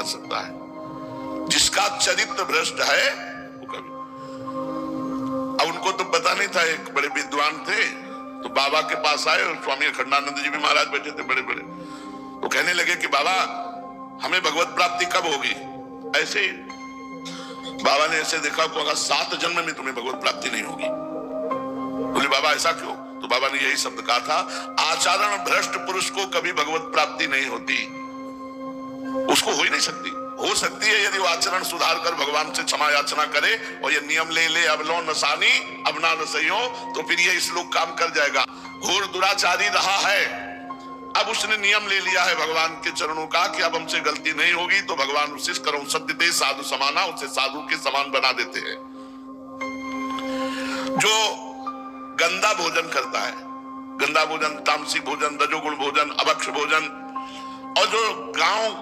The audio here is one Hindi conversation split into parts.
सकता है। जिसका चरित्र भ्रष्ट है वो कभी, अब उनको तो पता नहीं था, एक बड़े विद्वान थे तो बाबा के पास आए और स्वामी अखंडानंद जी भी महाराज बैठे थे बड़े बड़े, तो कहने लगे कि बाबा हमें भगवत प्राप्ति कब होगी। ऐसे ही बाबा ने ऐसे देखा को अगर 7 जन्म में तुम्हें भगवत प्राप्ति नहीं होगी। बोले बाबा ऐसा क्यों? तो बाबा ने यही शब्द कहा था, आचरण भ्रष्ट पुरुष को कभी भगवत प्राप्ति नहीं होती, उसको हो ही नहीं सकती। हो सकती है यदि वो आचरण सुधार कर भगवान से क्षमा याचना करे और ये नियम ले ले अब लो नसानी अब ना नसइयो, तो फिर ये श्लोक काम कर जाएगा। घोर दुराचारी रहा है, अब उसने नियम ले लिया है भगवान के चरणों का कि अब हमसे गलती नहीं होगी, तो भगवान उसे करो सत्य दे साधु समाना, उसे साधु के समान बना देते हैं। जो गंदा भोजन करता है, गंदा भोजन, तामसिक भोजन, रजोगुण भोजन, अभक्ष भोजन, और जो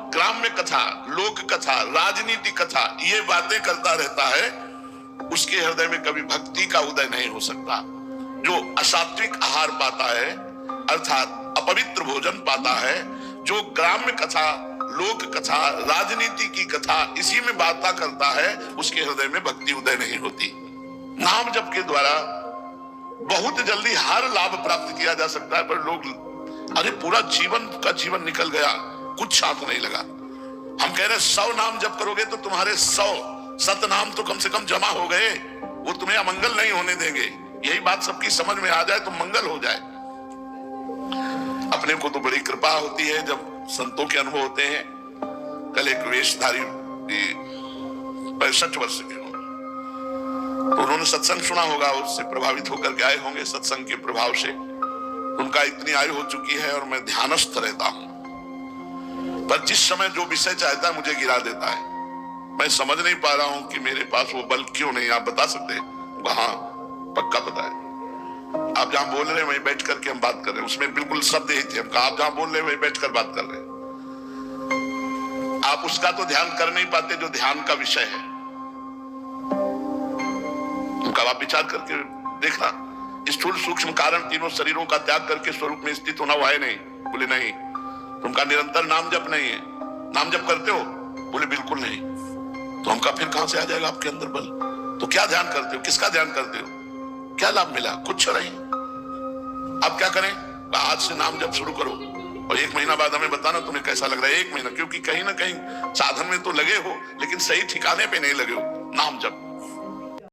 ग्राम्य कथा, लोक कथा, राजनीति कथा ये बातें करता रहता है, उसके हृदय में कभी भक्ति का उदय नहीं हो सकता। जो असात्विक आहार पाता है अर्थात अपवित्र भोजन पाता है, जो ग्राम्य कथा, लोक कथा, राजनीति की कथा इसी में बातें करता है, उसके हृदय में भक्ति उदय नहीं होती। नाम जप के द्वारा बहुत जल्दी हर लाभ प्राप्त किया जा सकता है, पर लोग अरे पूरा जीवन का जीवन निकल गया, कुछ साथ नहीं लगा। हम कह रहे 100 नाम जप करोगे तो तुम्हारे 100 सतनाम तो कम से कम जमा हो गए, वो तुम्हें अमंगल नहीं होने देंगे। यही बात सबकी समझ में आ जाए तो मंगल हो जाए। अपने को तो बड़ी कृपा होती है जब संतों के अनुभव होते हैं। कल एक वेशधारी 65 वर्ष के होंगे, तो उन्होंने सत्संग सुना होगा, उससे प्रभावित होकर के आए होंगे सत्संग के प्रभाव से। उनका इतनी आयु हो चुकी है और मैं ध्यानस्थ रहता हूं, पर जिस समय जो विषय चाहता है मुझे गिरा देता है। मैं समझ नहीं पा रहा हूं कि मेरे पास वो बल क्यों नहीं, आप बता सकते हैं? हाँ पक्का पता है। आप जहां बोल रहे हैं वहीं बैठ करके हम बात कर रहे हैं, उसमें बिल्कुल शब्द यही थे। हम कहा आप जहां बोल रहे हैं वहीं बैठ कर बात कर रहे हैं। आप उसका तो ध्यान कर नहीं पाते जो ध्यान का विषय है। उनका आप विचार करके देखना, स्थूल सूक्ष्म कारण तीनों शरीरों का त्याग करके स्वरूप में स्थित होना वो है नहीं। बोले नहीं। तुमका निरंतर नाम जप नहीं है, नाम जप करते हो? बोले बिल्कुल नहीं। तो हमका फिर कहां से आ जाएगा आपके अंदर बल? तो क्या ध्यान करते हो, किसका ध्यान करते हो, क्या लाभ मिला? कुछ नहीं। अब क्या करें? आज से नाम जप शुरू करो और 1 महीना बाद हमें बताना तुम्हें कैसा लग रहा है। 1 महीना, क्योंकि कहीं ना कहीं साधन में तो लगे हो लेकिन सही ठिकाने पे नहीं लगे हो। नाम जप